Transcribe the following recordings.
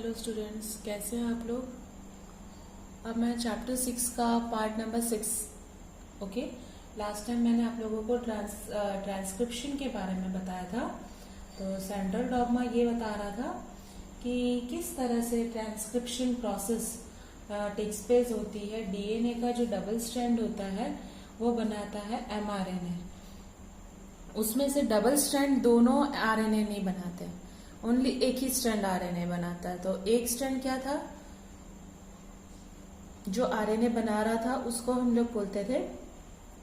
Hello students, कैसे हैं आप लोग। अब मैं चैप्टर 6 का part number 6 okay. Last time मैंने आप लोगों को ट्रांसक्रिप्शन के बारे में बताया था। तो सेंट्रल डॉगमा ये बता रहा था कि किस तरह से ट्रांसक्रिप्शन प्रोसेस टेक्स प्लेस होती है। डीएनए का जो डबल स्ट्रैंड होता है वो बनाता है एमआरएनए। उसमें से डबल स्ट्रैंड दोनों आरएनए नहीं बनाते, ओनली एक ही स्ट्रैंड आरएनए बनाता है। तो एक स्ट्रैंड क्या था, जो आरएनए बना रहा था उसको हम लोग बोलते थे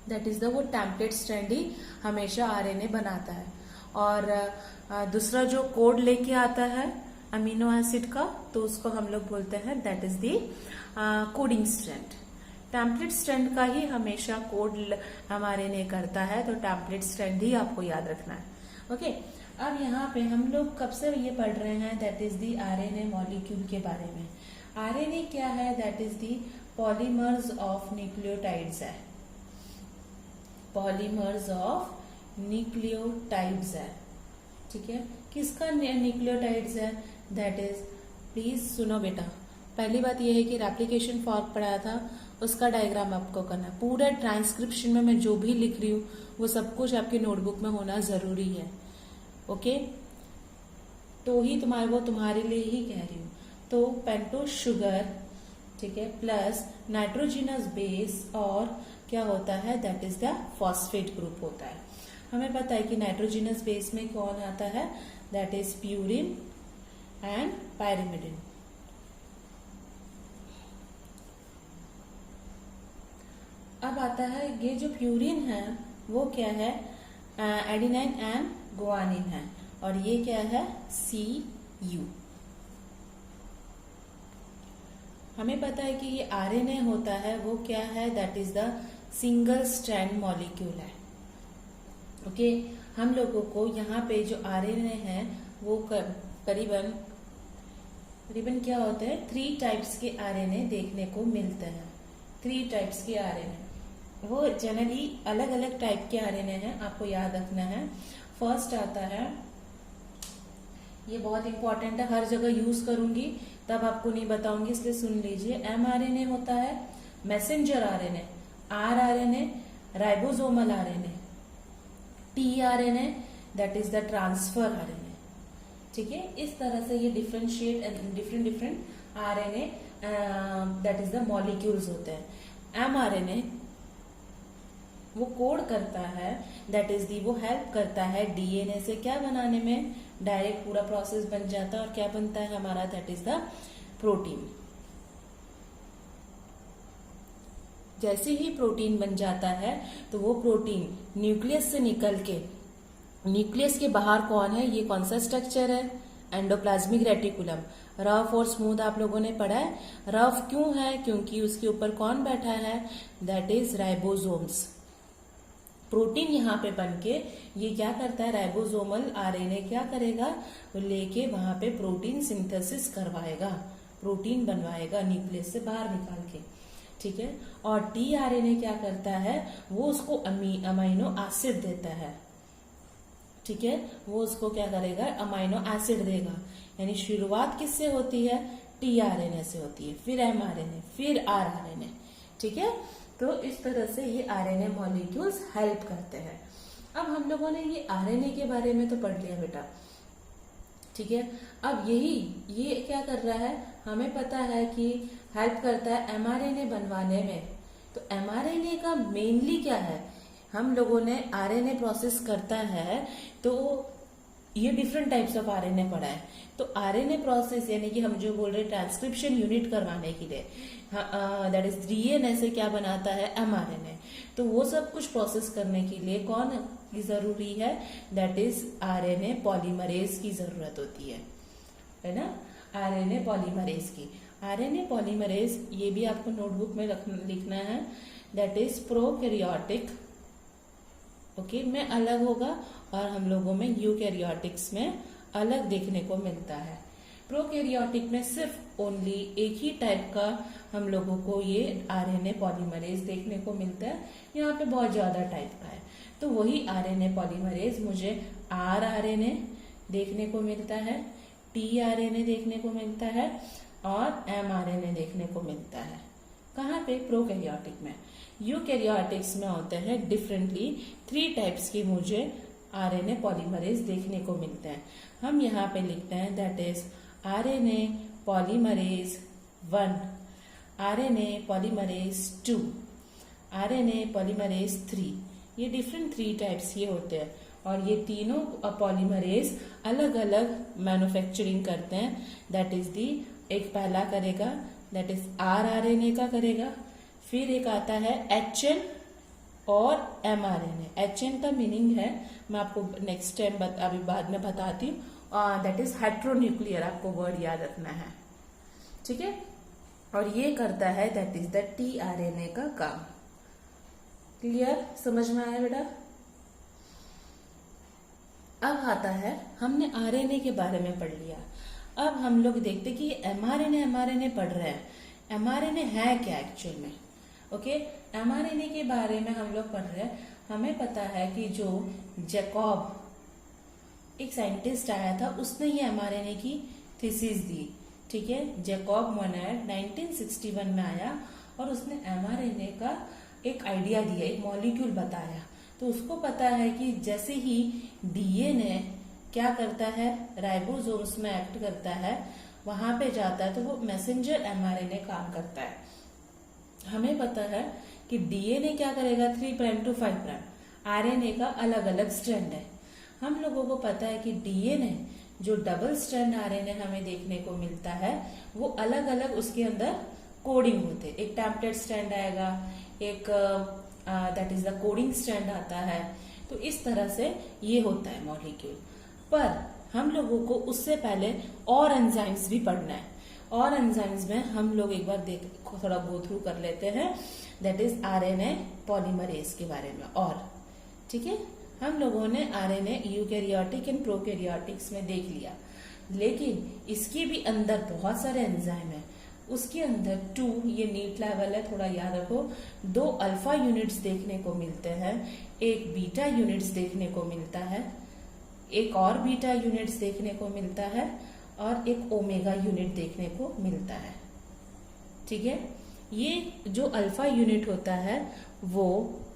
दैट इज द वो टेम्पलेट स्ट्रैंड ही हमेशा आरएनए बनाता है। और दूसरा जो कोड लेके आता है अमीनो एसिड का, तो उसको हम लोग बोलते हैं that is the coding strand. Template strand का ही हमेशा कोड हमारे ने करता है, तो टेम्पलेट स्ट्रैंड ही आपको याद रखना है। ओके अब यहाँ पे हम लोग कब से ये पढ़ रहे हैं that is the RNA molecule के बारे में। आरएनए क्या है, that is the polymers of nucleotides है। पॉलीमर्स ऑफ न्यूक्लियोटाइड्स है, ठीक है। किसका न्यूक्लियोटाइड्स है, दैट इज, प्लीज सुनो बेटा, पहली बात यह है कि रेप्लिकेशन फॉर्क पढ़ाया था, उसका डायग्राम आपको करना है। पूरा ट्रांसक्रिप्शन में मैं जो भी लिख रही हूँ वो सब कुछ आपकी नोटबुक में होना जरूरी है, ओके। तो ही तुम्हारे लिए ही कह रही हूँ। तो पेंटोज शुगर, ठीक है, प्लस नाइट्रोजिनस बेस और क्या होता है that is the phosphate group होता है। हमें पता है कि नाइट्रोजिनस बेस में कौन आता है, that is purine and pyrimidine. अब आता है ये जो प्यूरिन है वो क्या है, एडिनाइन एंड गुआनिन है, और ये क्या है, CU। हमें पता है कि ये आरएनए होता है वो क्या है, that is the single strand molecule है, ओके। हम लोगों को यहाँ पे जो आरएनए है वो करीबन क्या होते हैं, 3 टाइप्स के आरएनए देखने को मिलते हैं। 3 टाइप्स के आरएनए, वो जनरली अलग अलग टाइप के आरएनए हैं, आपको याद रखना है। फर्स्ट आता है, ये बहुत इंपॉर्टेंट है, हर जगह यूज करूंगी तब आपको नहीं बताऊंगी, इसलिए सुन लीजिए। एमआरएनए होता है messenger RNA, rRNA ribosomal RNA, tRNA that is the transfer RNA, ठीक है। इस तरह से ये differentiate different RNA that is the molecules होते हैं। एमआरएनए वो कोड करता है, दैट इज दी, वो हेल्प करता है डीएनए से क्या बनाने में, डायरेक्ट पूरा प्रोसेस बन जाता है और क्या बनता है हमारा, दैट इज द प्रोटीन। जैसे ही प्रोटीन बन जाता है तो वो प्रोटीन न्यूक्लियस से निकल के, न्यूक्लियस के बाहर कौन है, ये कौन सा स्ट्रक्चर है, एंडोप्लाज्मिक रेटिकुलम। रफ और स्मूथ आप लोगों ने पढ़ा है। रफ क्यों है, क्योंकि उसके ऊपर कौन बैठा है, दैट इज राइबोसोम्स। प्रोटीन यहाँ पे बनके ये क्या करता है, राइबोसोमल आरएनए क्या करेगा, वो लेके वहां पे प्रोटीन सिंथेसिस करवाएगा, प्रोटीन बनवाएगा न्यूक्लियस से बाहर निकाल के, ठीक है। और टीआरएनए क्या करता है, वो उसको अमीनो एसिड देता है, ठीक है। वो उसको क्या करेगा, अमीनो एसिड देगा। यानी शुरुआत किससे होती है, टीआरएनए से होती है, फिर एमआरएनए, फिर आरआरएनए, ठीक है। तो इस तरह से ये आरएनए मॉलिक्यूल्स हेल्प करते हैं। अब हम लोगों ने ये आरएनए के बारे में तो पढ़ लिया बेटा, ठीक है। अब ये क्या कर रहा है, हमें पता है कि हेल्प करता है एमआरएनए बनवाने में। तो एमआरएनए का मेनली क्या है, हम लोगों ने आरएनए प्रोसेस करता है, तो ये डिफरेंट टाइप्स ऑफ आरएनए पढ़ा है। तो आरएनए प्रोसेस यानी कि हम जो बोल रहे हैं ट्रांसक्रिप्शन यूनिट करवाने के लिए, दैट इज डीएनए से क्या बनाता है, एमआरएनए। तो वो सब कुछ प्रोसेस करने के लिए कौन की जरूरी है, दैट इज आरएनए पॉलीमरेज की जरूरत होती है ना, आरएनए पॉलीमरेज की। आरएनए पॉलीमरेज ये भी आपको नोटबुक में लिखना है, दैट इज प्रोकैरियोटिक, ओके, में अलग होगा और हम लोगों में यूकैरियोटिक्स में अलग देखने को मिलता है। प्रोकैरियोटिक में सिर्फ ओनली एक ही टाइप का हम लोगों को ये आरएनए पॉलीमरेज देखने को मिलता है, यहाँ पे बहुत ज्यादा टाइप का है। तो वही आरएनए पॉलीमरेज मुझे आरआरएनए देखने को मिलता है, tRNA देखने को मिलता है और mRNA देखने को मिलता है। कहाँ पे? प्रोकैरियोटिक में। यूकैरियोटिक्स में होते हैं डिफरेंटली 3 टाइप्स के मुझे आरएनए पॉलीमरेज देखने को मिलते हैं। हम यहाँ पे लिखते हैं that is RNA polymerase 1, RNA polymerase 2, RNA polymerase 3। ये डिफरेंट 3 टाइप्स ये होते हैं और ये तीनों पॉलीमरेज अलग अलग मैन्युफैक्चरिंग करते हैं। दैट इज दी एक पहला करेगा दैट इज आरएनए का करेगा, फिर एक आता है एचएन और एमआरएनए। एचएन का मीनिंग है, मैं आपको नेक्स्ट टाइम अभी बाद में बताती हूँ, दैट इज हेट्रोन्यूक्लियर, आपको वर्ड याद रखना है, ठीक है। और ये करता है दैट इज द टीआरएनए का काम। क्लियर? समझ में आया बेटा? अब आता है, हमने आरएनए के बारे में पढ़ लिया। अब हम लोग देखते कि एमआरएनए पढ़ रहे हैं। एमआरएनए है क्या एक्चुअल में? ओके, एमआरएनए के बारे में हम लोग पढ़ रहे हैं। हमें पता है कि जो जैकब एक साइंटिस्ट आया था, उसने ये एमआरएनए की थीसिस दी, ठीक है। जैकब मोनैड 1961 में आया और उसने एमआरएनए का एक आइडिया दिया, एक मॉलिक्यूल बताया। तो उसको पता है कि जैसे ही डीएनए क्या करता है, राइबोसोम्स में एक्ट करता है, वहां पे जाता है तो वो मैसेंजर एमआरएनए काम करता है। हमें पता है कि डीएनए क्या करेगा, 3 प्राइम टू 5 प्राइम। आरएनए का अलग अलग स्ट्रैंड है। हम लोगों को पता है कि डीएनए जो डबल स्ट्रैंड आरएनए हमें देखने को मिलता है, वो अलग अलग उसके अंदर कोडिंग होते। एक टेम्पलेट स्ट्रैंड आएगा, एक that is the coding strand आता है। तो इस तरह से ये होता है मॉलिक्यूल। पर हम लोगों को उससे पहले और एंजाइम्स भी पढ़ना है। और एंजाइम्स में हम लोग एक बार थोड़ा गो थ्रू कर लेते हैं, दैट इज आरएनए पॉलीमरेज के बारे में। और ठीक है, हम लोगों ने आरएनए यूकैरियोटिक एंड प्रोकैरियोटिक्स में देख लिया, लेकिन इसके भी अंदर बहुत सारे एंजाइम है। उसके अंदर 2, ये नीट लेवल है, थोड़ा याद रखो, 2 अल्फा यूनिट्स देखने को मिलते हैं, एक बीटा यूनिट्स देखने को मिलता है, एक और बीटा यूनिट्स देखने को मिलता है, और एक ओमेगा यूनिट देखने को मिलता है, ठीक है। ये जो अल्फा यूनिट होता है वो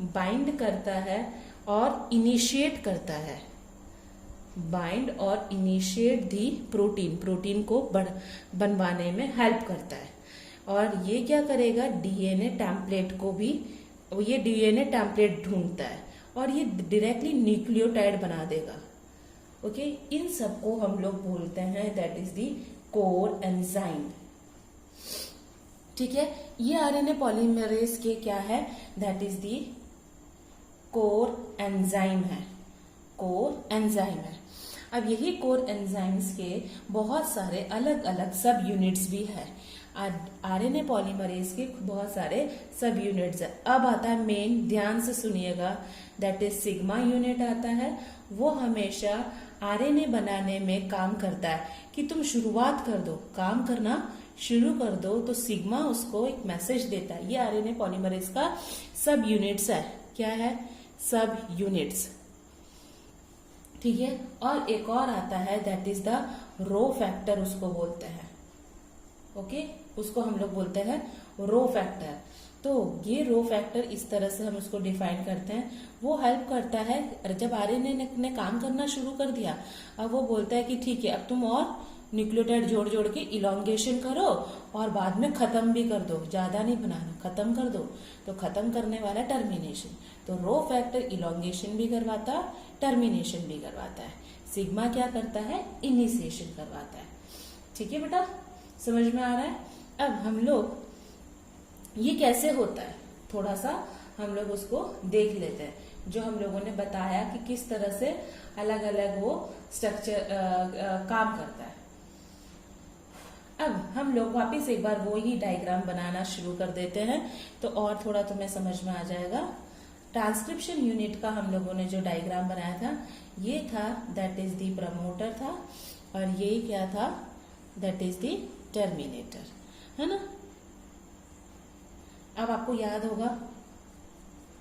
बाइंड करता है और इनिशिएट करता है, बाइंड और इनिशिएट दी प्रोटीन को बनवाने में हेल्प करता है। और ये क्या करेगा, डीएनए टेम्पलेट को भी, ये डीएनए टेम्पलेट ढूंढता है और ये डायरेक्टली न्यूक्लियोटाइड बना देगा। ओके, इन सबको हम लोग बोलते हैं that is the core enzyme, ठीक है। ये आरएनए पॉलीमरेज के क्या है, that is the core enzyme है, कोर एंजाइम है। अब यही कोर एंजाइम्स के बहुत सारे अलग अलग सब यूनिट्स भी है। आरएनए पॉलीमरेज के बहुत सारे सब यूनिट्स है। अब आता है मेन, ध्यान से सुनिएगा, दैट इज सिग्मा यूनिट आता है। वो हमेशा आरएनए बनाने में काम करता है कि तुम शुरुआत कर दो, काम करना शुरू कर दो, तो सिग्मा उसको एक मैसेज देता है। ये आरएनए पॉलीमरेज का सब यूनिट्स है। क्या है? सब यूनिट्स, ठीक है। और एक और आता है that is the rho factor, उसको बोलते हैं। ओके, उसको हम लोग बोलते हैं रो फैक्टर। तो ये रो फैक्टर इस तरह से हम उसको डिफाइन करते हैं। वो हेल्प करता है, जब आरएनए ने काम करना शुरू कर दिया, अब वो बोलता है कि ठीक है, अब तुम और न्यूक्लियोटाइड जोड़ जोड़ के इलॉन्गेशन करो और बाद में खत्म भी कर दो, ज्यादा नहीं बनाना, खत्म कर दो। तो खत्म करने वाला टर्मिनेशन। तो रो फैक्टर इलॉन्गेशन भी करवाता, टर्मिनेशन भी करवाता है। सिग्मा क्या करता है? इनिशिएशन करवाता है। ठीक है बेटा, समझ में आ रहा है? अब हम लोग ये कैसे होता है, थोड़ा सा हम लोग उसको देख लेते हैं, जो हम लोगों ने बताया कि किस तरह से अलग अलग वो स्ट्रक्चर काम करता है। अब हम लोग वापस एक बार वो ही डायग्राम बनाना शुरू कर देते हैं, तो और थोड़ा तुम्हें समझ में आ जाएगा। ट्रांसक्रिप्शन यूनिट का हम लोगों ने जो डायग्राम बनाया था, ये था दैट इज दी प्रमोटर था, और ये क्या था, दैट इज दी टर्मिनेटर, है ना। अब आपको याद होगा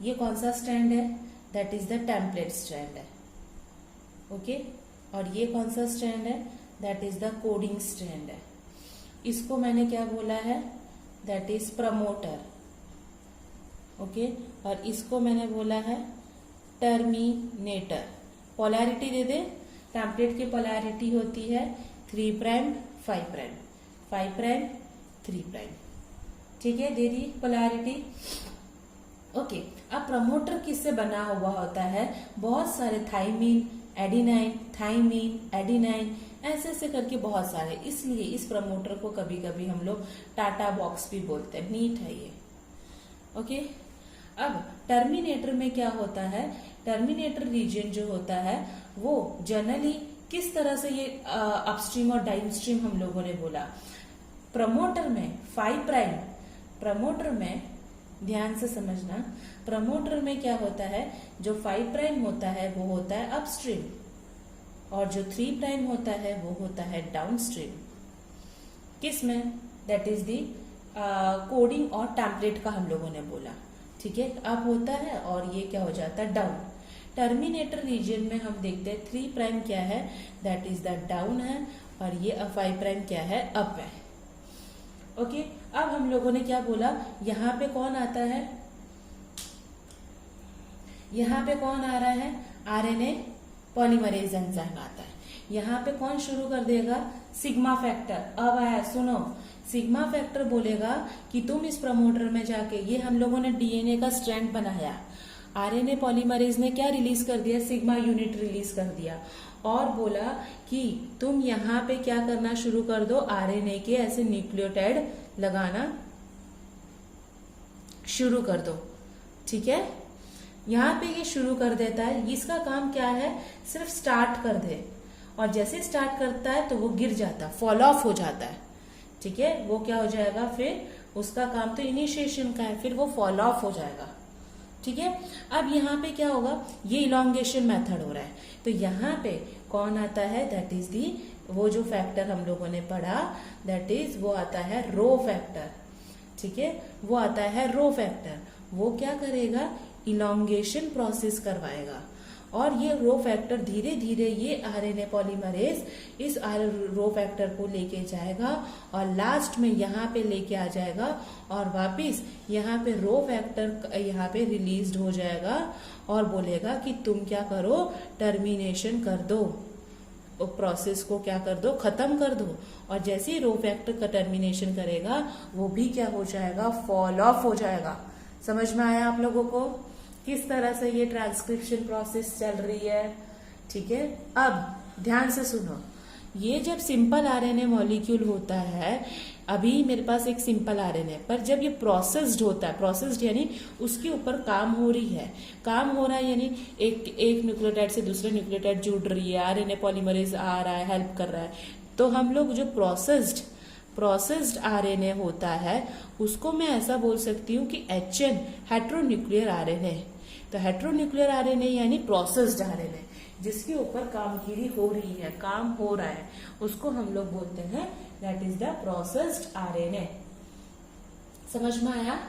ये कौन सा स्ट्रैंड है, that is the template strand है। ओके, और ये कौन सा स्ट्रैंड है, that is the coding strand है। इसको मैंने क्या बोला है, दैट इज प्रमोटर। ओके, और इसको मैंने बोला है टर्मिनेटर। पोलैरिटी दे दे, टेम्पलेट की पोलैरिटी होती है 3 प्राइम 5 प्राइम, 5 प्राइम 3 प्राइम। ठीक है, दे दी पोलैरिटी। ओके, अब प्रमोटर किससे बना हुआ होता है, बहुत सारे थाइमीन, एडिनाइन, थाइमीन, एडिनाइन, ऐसे ऐसे करके बहुत सारे, इसलिए इस प्रमोटर को कभी कभी हम लोग टाटा बॉक्स भी बोलते हैं। नीट है ये। ओके, अब टर्मिनेटर में क्या होता है, टर्मिनेटर रीजन जो होता है वो जनरली किस तरह से, ये अपस्ट्रीम और डाउनस्ट्रीम हम लोगों ने बोला। प्रमोटर में 5 प्राइम, प्रमोटर में ध्यान से समझना, प्रमोटर में क्या होता है, जो 5 प्राइम होता है वो होता है अपस्ट्रीम, और जो 3 प्राइम होता है वो होता है डाउनस्ट्रीम। किसमें, दैट इज दी कोडिंग और टेम्पलेट का हम लोगों ने बोला। ठीक है, अप होता है और ये क्या हो जाता है, डाउन। टर्मिनेटर रीजन में हम देखते हैं 3 प्राइम क्या है, दैट इज द डाउन है, और ये 5 प्राइम क्या है, अप है। ओके, अब हम लोगों ने क्या बोला, यहां पे कौन आता है, यहां पे कौन आ रहा है, आरएनए पॉलीमरेज एंजाइम आता है। यहां पे कौन शुरू कर देगा, सिग्मा फैक्टर। अब आया, सुनो, सिग्मा फैक्टर बोलेगा कि तुम इस प्रमोटर में जाके, ये हम लोगों ने डीएनए का स्ट्रैंड बनाया, आरएनए पॉलीमरेज ने क्या रिलीज कर दिया, सिग्मा यूनिट रिलीज कर दिया, और बोला कि तुम यहाँ पे क्या करना शुरू कर दो, आरएनए के ऐसे न्यूक्लियोटाइड लगाना शुरू कर दो। ठीक है, यहाँ पे ये शुरू कर देता है। इसका काम क्या है, सिर्फ स्टार्ट कर दे, और जैसे स्टार्ट करता है तो वो गिर जाता है, फॉल ऑफ हो जाता है। ठीक है, वो क्या हो जाएगा, फिर उसका काम तो इनिशिएशन का है, फिर वो फॉल ऑफ हो जाएगा। ठीक है, अब यहाँ पे क्या होगा, ये इलॉन्गेशन मेथड हो रहा है, तो यहाँ पे कौन आता है, दैट इज दी, वो जो फैक्टर हम लोगों ने पढ़ा, दैट इज वो आता है रो फैक्टर। ठीक है, वो आता है रो फैक्टर। वो क्या करेगा, इलॉन्गेशन प्रोसेस करवाएगा, और ये रो फैक्टर धीरे धीरे ये आरएनए पॉलीमरेज इस रो फैक्टर को लेके जाएगा, और लास्ट में यहाँ पे लेके आ जाएगा, और वापिस यहाँ पे रो फैक्टर यहाँ पे रिलीज हो जाएगा, और बोलेगा कि तुम क्या करो, टर्मिनेशन कर दो, प्रोसेस को क्या कर दो, खत्म कर दो। और जैसे ही रो फैक्टर का टर्मिनेशन करेगा, वो भी क्या हो जाएगा, फॉल ऑफ हो जाएगा। समझ में आया आप लोगों को किस तरह से ये ट्रांसक्रिप्शन प्रोसेस चल रही है। ठीक है, अब ध्यान से सुनो, ये जब सिंपल आरएनए मॉलिक्यूल होता है, अभी मेरे पास एक सिंपल आरएनए, पर जब ये प्रोसेस्ड होता है, प्रोसेस्ड यानी उसके ऊपर काम हो रही है, काम हो रहा है यानी एक न्यूक्लियोटाइड से दूसरे न्यूक्लियोटाइड जुड़ रही है, आरएनए पॉलीमरेज आ रहा है, हेल्प कर रहा है, तो हम लोग जो प्रोसेस्ड आरएनए होता है उसको मैं ऐसा बोल सकती हूँ कि HN हेट्रोन्यूक्लियर आरएनए। तो हेट्रोन्यूक्लियर आरएनए यानी प्रोसेस्ड आरएनए, जिसके ऊपर कामगिरी हो रही है, काम हो रहा है, उसको हम लोग बोलते हैं that is the processed RNA. समझ में आया?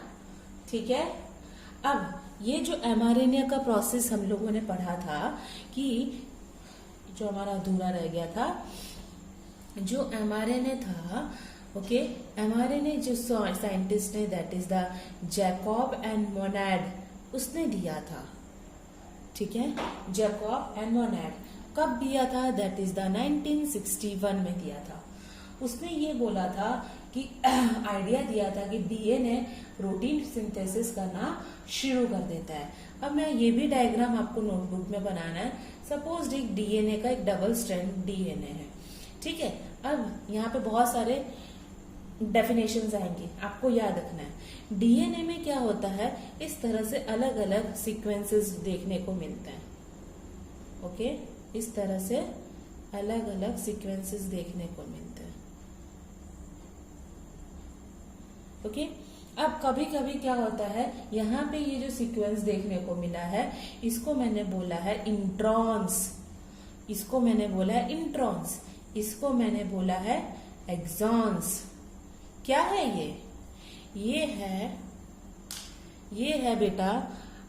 ठीक है, अब ये जो एमआरएनए का प्रोसेस हम लोगों ने पढ़ा था, कि जो हमारा अधूरा रह गया था, जो एमआरएनए था, ओके, एमआरएनए जो साइंटिस्ट ने, that is the Jacob and Monod, उसने दिया था। ठीक है, जैकब एंड मोनाड कब दिया था, दैट इज द 1961 में दिया था। उसने ये बोला था कि आइडिया दिया था कि डीएनए प्रोटीन सिंथेसिस करना शुरू कर देता है। अब मैं ये भी डायग्राम आपको नोटबुक में बनाना है। सपोज एक डीएनए का एक डबल स्ट्रैंड डीएनए है, ठीक है। अब यहाँ पे बहुत सारे डेफिनेशंस आएंगे, आपको याद रखना है। डीएनए में क्या होता है, इस तरह से अलग अलग सीक्वेंसेस देखने को मिलते हैं। ओके, इस तरह से अलग अलग सीक्वेंसेस देखने को मिलते हैं। ओके, अब कभी कभी क्या होता है, यहाँ पे ये जो सीक्वेंस देखने को मिला है, इसको मैंने बोला है इंट्रॉन्स, इसको मैंने बोला है इंट्रॉन्स, इसको मैंने बोला है एक्सॉन्स। क्या है ये है बेटा,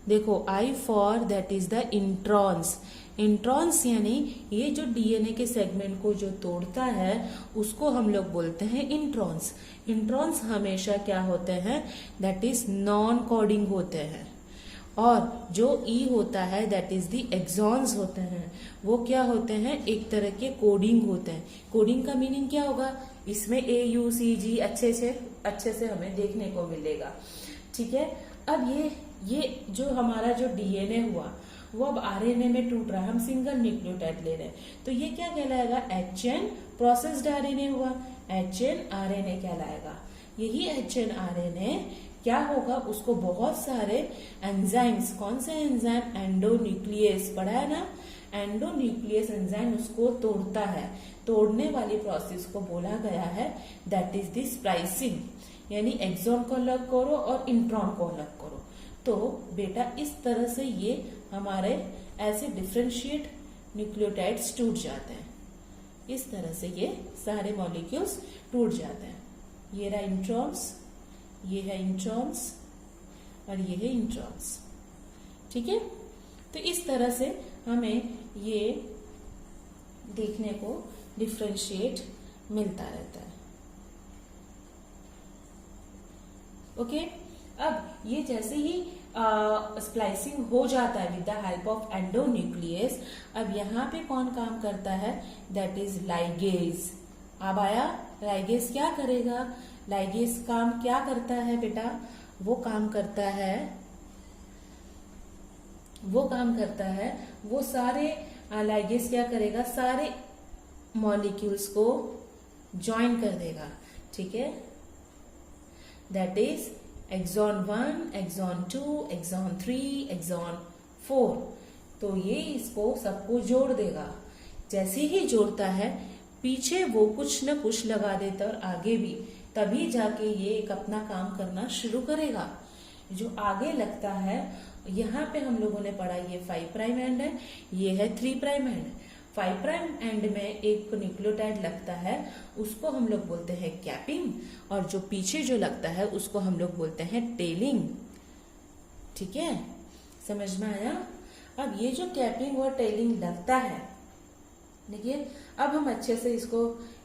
देखो, I for that is the introns, introns यानी ये जो डीएनए के सेगमेंट को जो तोड़ता है उसको हम लोग बोलते हैं इंट्रॉन्स। इंट्रॉन्स हमेशा क्या होते हैं, दैट इज नॉन कोडिंग होते हैं। और जो ई होता है दैट इज दी एक्सॉन्स होते हैं, वो क्या होते हैं, एक तरह के कोडिंग होते हैं। कोडिंग का मीनिंग क्या होगा, इसमें ए यू सी जी अच्छे से हमें देखने को मिलेगा। ठीक है, अब ये जो हमारा जो डीएनए हुआ वो अब आरएनए में टूट रहा है, हम सिंगल न्यूक्लियोटाइड ले रहे हैं, तो ये क्या कहलाएगा, एचएन प्रोसेस्ड आरएनए हुआ, एचएन आरएनए कहलाएगा। यही एचएन आरएनए क्या होगा, उसको बहुत सारे एंजाइम्स, कौन से एंजाइम, एंडोन्यूक्लियस, पढ़ा है ना, एंडोन्यूक्लियस एंजाइम उसको तोड़ता है। तोड़ने वाली प्रोसेस को बोला गया है दैट इज द स्प्लाइसिंग, यानी एक्सॉन को अलग करो और इंट्रॉन को अलग करो। तो बेटा इस तरह से ये हमारे ऐसे डिफरेंशिएट न्यूक्लियोटाइड्स टूट जाते हैं, इस तरह से ये सारे मॉलिक्यूल्स टूट जाते हैं। ये रहा इंट्रॉन्स, ये है इंट्रॉन्स और ये है इंट्रॉन्स। ठीक है, तो इस तरह से हमें ये देखने को डिफरेंशिएट मिलता रहता है। ओके, अब ये जैसे ही स्प्लाइसिंग हो जाता है with the help of endonuclease, अब यहाँ पे कौन काम करता है, दैट इज लाइगेज। अब आया, लाइगेज क्या करेगा, लाइगेज काम क्या करता है बेटा, वो काम करता है वो सारे लाइगेज क्या करेगा, सारे मॉलिक्यूल्स को ज्वाइन कर देगा। ठीक है, that is exon 1, exon 2, exon 3, exon 4। तो ये इसको सबको जोड़ देगा। जैसे ही जोड़ता है पीछे वो कुछ न कुछ लगा देता है और आगे भी, तभी जाके ये एक अपना काम करना शुरू करेगा। जो आगे लगता है, यहाँ पे हम लोगों ने पढ़ा ये 5 प्राइम एंड है, ये है 3 प्राइम एंड। 5 प्राइम एंड में एक न्यूक्लियोटाइड लगता है, उसको हम लोग बोलते हैं कैपिंग, और जो पीछे जो लगता है उसको हम लोग बोलते हैं टेलिंग। ठीक है, समझ में आया। अब ये जो कैपिंग और टेलिंग लगता है, देखिए अब हम अच्छे से इसको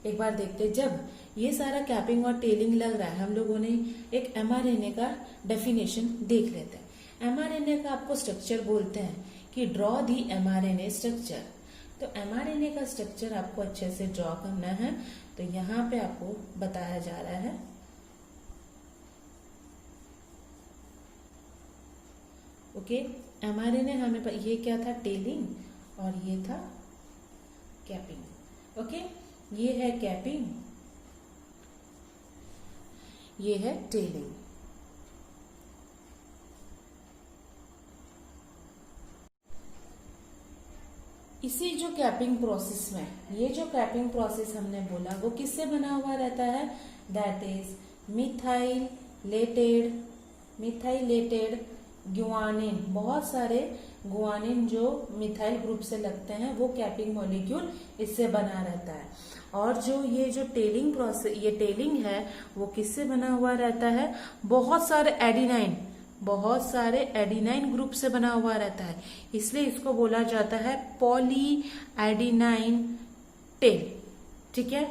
एक बार देखते हैं। जब ये सारा कैपिंग और टेलिंग लग रहा है, हम लोगों ने एक एमआरएनए का डेफिनेशन देख लेते हैं। एमआरएनए का आपको स्ट्रक्चर बोलते हैं कि ड्रॉ दी एमआरएनए स्ट्रक्चर। तो एमआरएनए का स्ट्रक्चर आपको अच्छे से ड्रॉ करना है, तो यहाँ पे आपको बताया जा रहा है। ओके, एमआरएनए हमें ये क्या था, टेलिंग, और ये था कैपिंग। ओके, ये है कैपिंग, ये है टेलिंग। इसी जो कैपिंग प्रोसेस में, ये जो कैपिंग प्रोसेस हमने बोला वो किससे बना हुआ रहता है, दैट इज मिथाइलेटेड गुआनिन। बहुत सारे गुआनिन जो मिथाइल ग्रुप से लगते हैं वो कैपिंग मॉलिक्यूल इससे बना रहता है। और जो ये जो टेलिंग प्रोसेस, ये टेलिंग है वो किससे बना हुआ रहता है, बहुत सारे एडिनाइन ग्रुप से बना हुआ रहता है, इसलिए इसको बोला जाता है पॉली एडिनाइन टेल। ठीक है,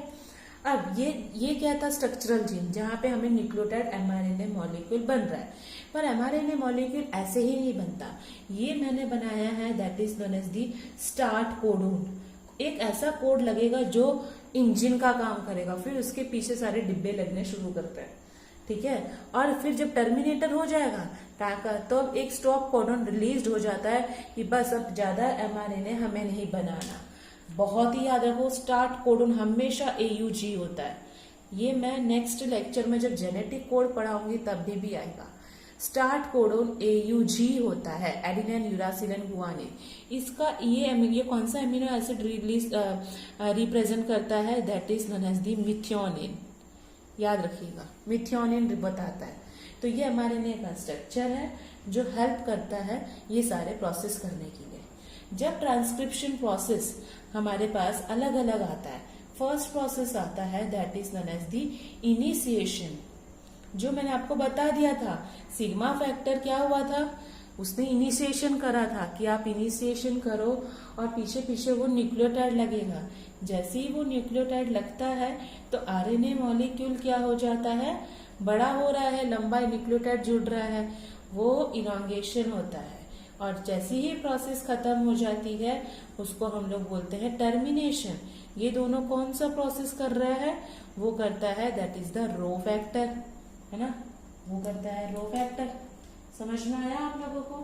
अब ये क्या था, स्ट्रक्चरल जीन, जहां पे हमें न्यूक्लियोटाइड एमआरएनए मॉलिक्यूल बन रहा है। पर एमआरएनए मॉलिक्यूल ऐसे ही नहीं बनता, ये मैंने बनाया है that is known as the start codon. एक ऐसा कोड लगेगा जो इंजन का काम करेगा, फिर उसके पीछे सारे डिब्बे लगने शुरू करते हैं। ठीक है, और फिर जब टर्मिनेटर हो जाएगा तो अब एक स्टॉप कोडन रिलीज हो जाता है कि बस अब ज्यादा एमआरएनए हमें नहीं बनाना। बहुत ही याद रखो, स्टार्ट कोडन हमेशा AUG होता है। ये मैं नेक्स्ट लेक्चर में जब जेनेटिक कोड पढ़ाऊंगी तब भी आएगा। स्टार्ट कोडोन AUG होता है, एडिनिन यूरासिलिन गुआनिन। इसका ये कौन सा एमिनो एसिड रिप्रेजेंट करता है, that is known as the methionine. याद रखिएगा, मिथियोनिन बताता है। तो ये एमआरएनए का स्ट्रक्चर है जो हेल्प करता है ये सारे प्रोसेस करने के लिए। जब ट्रांसक्रिप्शन प्रोसेस हमारे पास अलग अलग आता है, फर्स्ट प्रोसेस आता है that is known as the initiation. जो मैंने आपको बता दिया था, सिग्मा फैक्टर क्या हुआ था, उसने इनिशिएशन करा था कि आप इनिशिएशन करो और पीछे पीछे वो न्यूक्लियोटाइड लगेगा। जैसे ही वो न्यूक्लियोटाइड लगता है तो आरएनए मॉलिक्यूल क्या हो जाता है, बड़ा हो रहा है, लंबा न्यूक्लियोटाइड जुड़ रहा है, वो इलॉन्गेशन होता है। और जैसे ही प्रोसेस खत्म हो जाती है उसको हम लोग बोलते हैं टर्मिनेशन। ये दोनों कौन सा प्रोसेस कर रहा है, वो करता है that is the rho factor, है ना, वो करता है रो फैक्टर। समझ में आया आप लोगों को?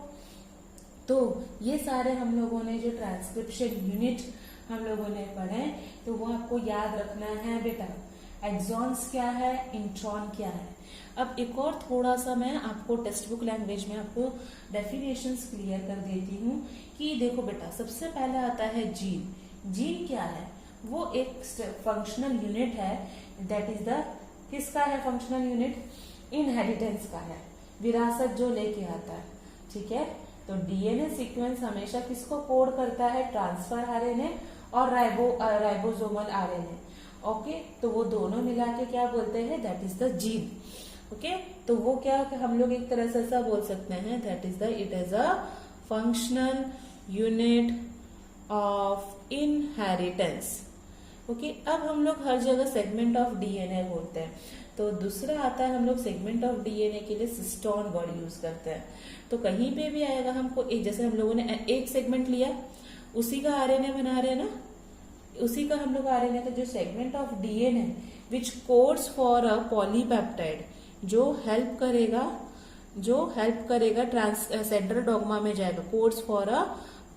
तो ये सारे हम लोगों ने जो ट्रांसक्रिप्शन यूनिट हम लोगों ने पढ़े तो वो आपको याद रखना है बेटा। एक्सॉन्स क्या है, इंट्रॉन क्या है। अब एक और थोड़ा सा मैं आपको टेक्स्ट बुक लैंग्वेज में आपको डेफिनेशंस क्लियर कर देती हूँ कि देखो बेटा, सबसे पहले आता है जीन। जीन क्या है, वो एक फंक्शनल यूनिट है, दैट इज द किसका है फंक्शनल यूनिट, इनहेरिटेंस का है, विरासत जो लेके आता है। ठीक है, तो डीएनए सीक्वेंस हमेशा किसको कोड करता है, ट्रांसफर आरएनए और राइबोसोमल आरएनए। ओके, तो वो दोनों मिला के क्या बोलते हैं, that is the gene. Okay, तो वो क्या हम लोग एक तरह से ऐसा बोल सकते हैं, that is the it is a functional unit of inheritance. Okay, अब हम लोग हर जगह सेगमेंट ऑफ डीएनए बोलते हैं, तो दूसरा आता है हम लोग सेगमेंट ऑफ डीएनए के लिए सिस्टोन वर्ड यूज करते हैं। तो कहीं पे भी आएगा हमको एक, जैसे हम लोगों ने एक सेगमेंट लिया, उसी का आरएनए बना रहे हैं ना, उसी का हम लोग आरएनए का जो segment of DNA which codes for a polypeptide, जो हेल्प करेगा सेंट्रल डॉग्मा में जाएगा, कोड्स फॉर अ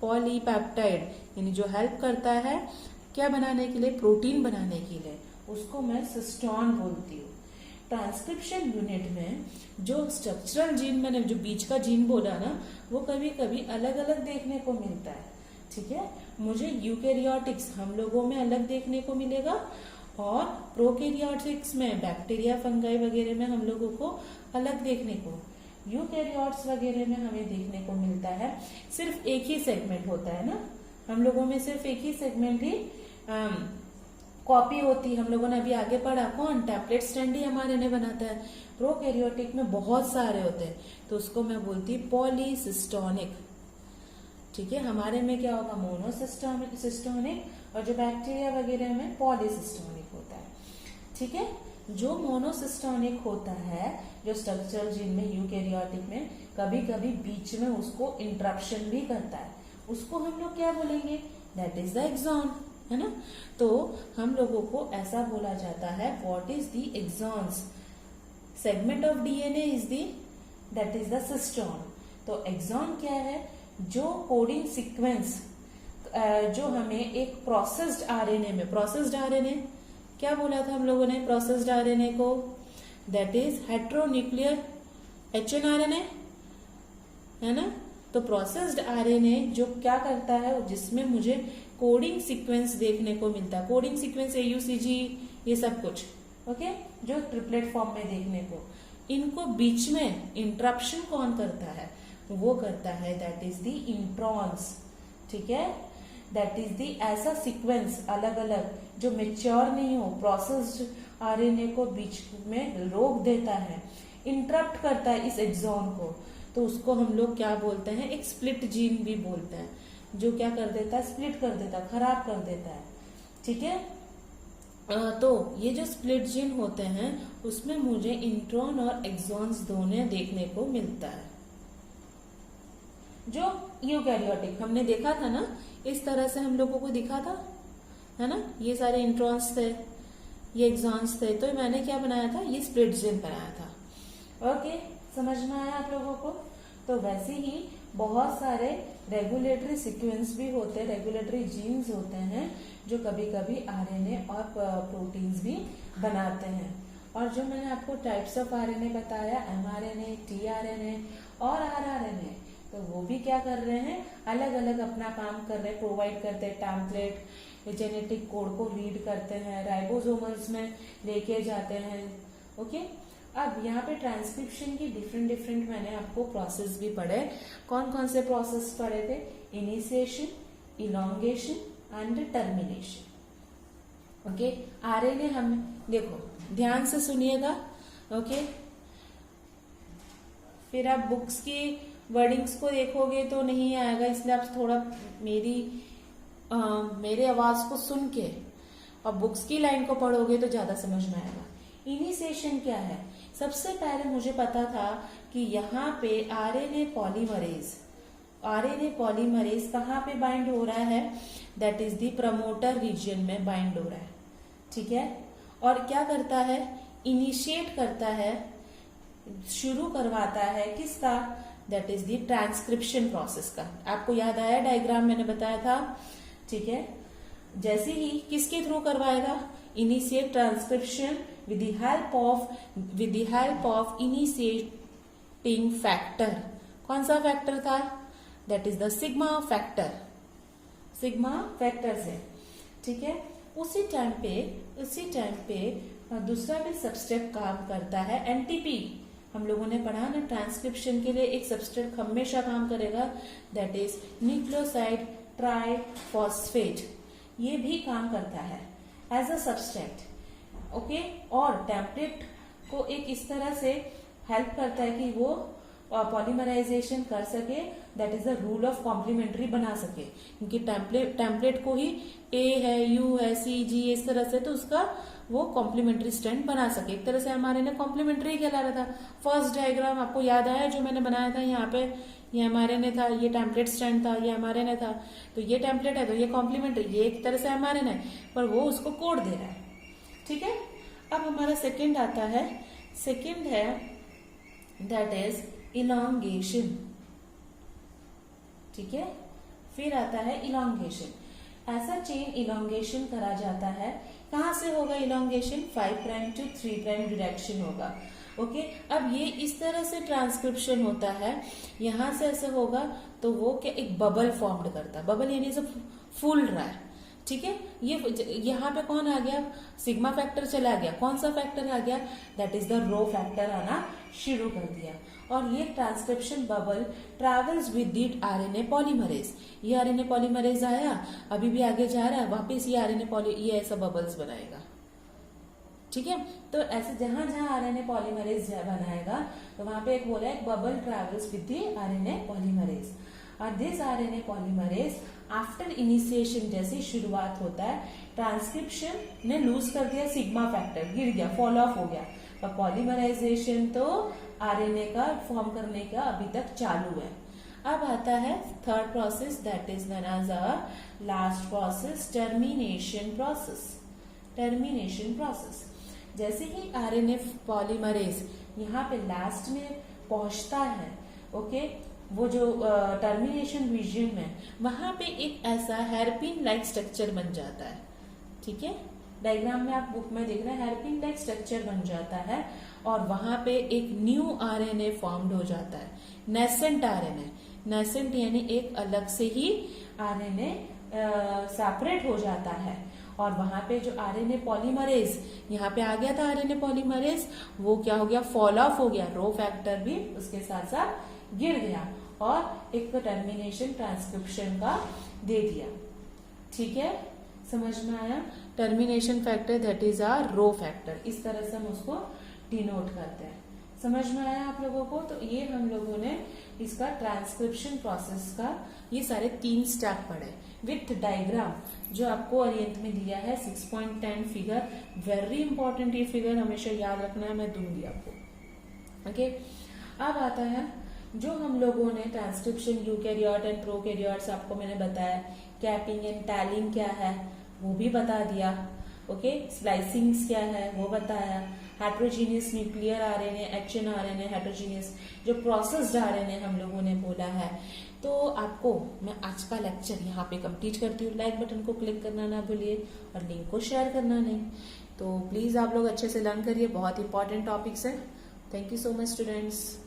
पॉलीपेप्टाइड, यानी जो हेल्प करता है क्या बनाने के लिए, प्रोटीन बनाने के लिए, उसको मैं सिस्टोन बोलती हूँ। ट्रांसक्रिप्शन यूनिट में जो स्ट्रक्चरल जीन मैंने जो बीच का जीन बोला ना, वो कभी कभी अलग अलग देखने को मिलता है। ठीक है, मुझे यूकैरियोटिक्स हम लोगों में अलग देखने को मिलेगा और प्रोकैरियोटिक्स में बैक्टीरिया फंगाई वगैरह में हम लोगों को अलग देखने को, यूकैरियोट्स वगैरह में हमें देखने को मिलता है सिर्फ एक ही सेगमेंट होता है ना, हम लोगों में सिर्फ एक ही सेगमेंट ही कॉपी होती है। हम लोगों ने अभी आगे पढ़ा, कौन, टेम्पलेट स्टैंड ही हमारे ने बनाता है। प्रोकैरियोटिक में बहुत सारे होते हैं, तो उसको मैं बोलती पॉलीसिस्टोनिक। ठीक है, हमारे में क्या होगा, मोनोसिस्टोनिक, और जो बैक्टीरिया वगैरह में पॉलीसिस्टोनिक होता है। ठीक है, जो मोनोसिस्टोनिक होता है, जो स्ट्रक्चरल जीन में यूकैरियोटिक में कभी कभी बीच में उसको इंटरप्शन भी करता है, उसको हम लोग क्या बोलेंगे, दैट इज द एक्सॉन, है ना। तो हम लोगों को ऐसा बोला जाता है, what is the exons, segment of DNA is the that is the cistron. तो एक्सॉन क्या है, जो कोडिंग सीक्वेंस जो हमें एक प्रोसेस्ड आरएनए में, प्रोसेस्ड आरएनए क्या बोला था हम लोगों ने, प्रोसेस्ड आरएनए को दैट इज हेट्रोन्यूक्लियर एचएनआरएनए, है ना। तो प्रोसेस्ड आरएनए जो क्या करता है, जिसमें मुझे कोडिंग सीक्वेंस देखने को मिलता है, कोडिंग सीक्वेंस AUCG ये सब कुछ, ओके, जो ट्रिपलेट फॉर्म में देखने को, इनको बीच में इंटरप्शन कौन करता है, वो करता है दैट इज द इंट्रॉन्स। ठीक है, दैट इज द ऐसा सीक्वेंस अलग अलग जो मेच्योर नहीं हो, प्रोसेस्ड आरएनए को बीच में रोक देता है, इंटरप्ट करता है इस एक्सॉन को, तो उसको हम लोग क्या बोलते हैं, एक स्प्लिट जीन भी बोलते हैं, जो क्या कर देता है, स्प्लिट कर देता है, खराब कर देता है। ठीक है, तो ये जो स्प्लिट जीन होते हैं उसमें मुझे इंट्रॉन और एक्सॉन्स दोनों देखने को मिलता है। जो यूकैरियोटिक हमने देखा था ना, इस तरह से हम लोगों को दिखा था, है ना, ये सारे इंट्रॉन्स थे, ये एक्सॉन्स थे, तो मैंने क्या बनाया था, ये स्प्लिट जीन बनाया था। ओके, समझ में आया आप लोगों को। तो वैसे ही बहुत सारे रेगुलेटरी सीक्वेंस भी होते हैं, रेगुलेटरी जीन्स होते हैं, जो कभी कभी आरएनए और प्रोटीन्स भी बनाते हैं। और जो मैंने आपको टाइप्स ऑफ आरएनए बताया, mRNA, tRNA और rRNA, तो वो भी क्या कर रहे हैं, अलग अलग अपना काम कर रहे हैं, प्रोवाइड करते हैं टेम्पलेट, जेनेटिक कोड को रीड करते हैं, राइबोसोमल्स में लेके जाते हैं। ओके, अब यहाँ पे ट्रांसक्रिप्शन की डिफरेंट मैंने आपको प्रोसेस भी पढ़े। कौन कौन से प्रोसेस पढ़े थे, initiation, elongation and termination. Okay, RNA हम देखो ध्यान से सुनिएगा। ओके, फिर आप बुक्स की वर्डिंग्स को देखोगे तो नहीं आएगा, इसलिए आप थोड़ा मेरे आवाज को सुन के और बुक्स की लाइन को पढ़ोगे तो ज्यादा समझ में आएगा। इनिशिएशन क्या है? सबसे पहले मुझे पता था कि यहाँ पे आरएनए पॉलीमरेज कहाँ पे बाइंड हो रहा है? That is the promoter region में बाइंड हो रहा है, ठीक है। और क्या करता है? इनिशिएट करता है, शुरू करवाता है किसका? That is the transcription process का। आपको याद आया डायग्राम मैंने बताया था, ठीक है। जैसे ही किसके थ्रू करवाएगा? Initiate transcription with the help of initiating factor। कौन सा फैक्टर था? That is the sigma factor से, ठीक है। उसी टाइम पे दूसरा भी सबस्ट्रेट काम करता है, एनटीपी। हम लोगों ने पढ़ा ना, ट्रांसक्रिप्शन के लिए एक सबस्ट्रेट हमेशा काम करेगा, दैट इज न्यूक्लियोसाइड ट्राइफॉस्फेट। ये भी काम करता है एज अ सबस्ट्रेट, ओके। और टेम्पलेट को एक इस तरह से हेल्प करता है कि वो पॉलीमराइजेशन कर सके, that is the rule of complementary बना सके, क्योंकि टेम्पलेट को ही ए है, यू है, सी, जी इस तरह से, तो उसका वो कॉम्प्लीमेंट्री स्ट्रैंड बना सके। एक तरह से हमारे ने कॉम्प्लीमेंट्री कहला रहा था। फर्स्ट डायग्राम आपको याद आया जो मैंने बनाया था? यहाँ पे ये हमारे ने था, ये टेम्पलेट स्ट्रैंड था, ये हमारे ने था, तो ये टेम्पलेट है तो ये कॉम्प्लीमेंट्री, ये एक तरह से हमारे ने, पर वो उसको कोड दे रहा है, ठीक है। अब हमारा सेकंड आता है, सेकंड है दैट इज इलॉन्गेशन, ठीक है। फिर आता है इलॉन्गेशन। ऐसा चेन इलॉन्गेशन करा जाता है, कहां से होगा elongation? 5 prime to 3 prime direction होगा, ओके। अब ये इस तरह से ट्रांसक्रिप्शन होता है, यहां से ऐसे होगा तो वो क्या एक बबल फॉर्म्ड करता है, बबल यानी सब फूल रहा है, ठीक है। ये यहाँ पे कौन आ गया? सिग्मा फैक्टर चला गया। कौन सा फैक्टर आ गया? That is the rho factor आना शुरू कर दिया। और ये transcription bubble travels with the RNA polymerase. ये आरएनए पॉलीमरेज आया, अभी भी आगे जा रहा है, वापस ये ये ऐसा बबल्स बनाएगा, ठीक है। तो ऐसे जहां जहां आरएनए पॉलीमरेज बनाएगा तो वहां पे एक बोला है bubble travels with the RNA polymerase. और this RNA polymerase after initiation, जैसे शुरुआत होता है, ट्रांसक्रिप्शन ने लूज कर दिया सिग्मा फैक्टर, गिर गया, फॉल ऑफ हो गया, और पॉलीमराइजेशन तो आरएनए का फॉर्म करने का अभी तक चालू है। अब आता है third process, that is known as a last process, termination process. जैसे ही आरएनए पॉलीमरेज यहाँ पे लास्ट में पहुंचता है, ओके, वो जो टर्मिनेशन रीजन में, वहां पे एक ऐसा हेयरपिन लाइक स्ट्रक्चर बन जाता है, ठीक है। डायग्राम में आप बुक में देख रहे हैं, हेयरपिन लाइक स्ट्रक्चर बन जाता है और वहां पे एक न्यू आरएनए फॉर्म्ड हो जाता है, नेसेंट आरएनए। नेसेंट यानी एक अलग से ही आरएनए सेपरेट हो जाता है। और वहां पे जो आरएनए पॉलीमरेज यहाँ पे आ गया था, आरएनए पॉलीमरेज, वो क्या हो गया? फॉल ऑफ हो गया, रो फैक्टर भी उसके साथ साथ गिर गया और एक टर्मिनेशन ट्रांसक्रिप्शन का दे दिया, ठीक है। समझ में आया? Termination factor that is a rho factor, इस तरह से हम उसको डिनोट करते हैं। समझ में आया आप लोगों को? तो ये हम लोगों ने इसका ट्रांसक्रिप्शन प्रोसेस का ये सारे 3 स्टेप पढ़े विथ डायग्राम, जो आपको ओरिएंट में दिया है 6.10 फिगर। वेरी इंपॉर्टेंट ये फिगर, हमेशा याद रखना है, मैं दूंगी आपको, ओके। अब आता है जो हम लोगों ने ट्रांसक्रिप्शन यूकैरियोट एंड प्रोकैरियोट्स, आपको मैंने बताया, कैपिंग एंड टैलिंग क्या है वो भी बता दिया, ओके। स्प्लाइसिंग्स क्या है वो बताया, heterogeneous nuclear RNA, HN RNA, heterogeneous जो प्रोसेस्ड आरएनए हम लोगों ने बोला है। तो आपको मैं आज का लेक्चर यहाँ पे कंप्लीट करती हूँ। लाइक बटन को क्लिक करना ना भूलिए और लिंक को शेयर करना नहीं। तो प्लीज आप लोग अच्छे से लर्न करिए, बहुत इंपॉर्टेंट टॉपिक्स है। Thank you so much students.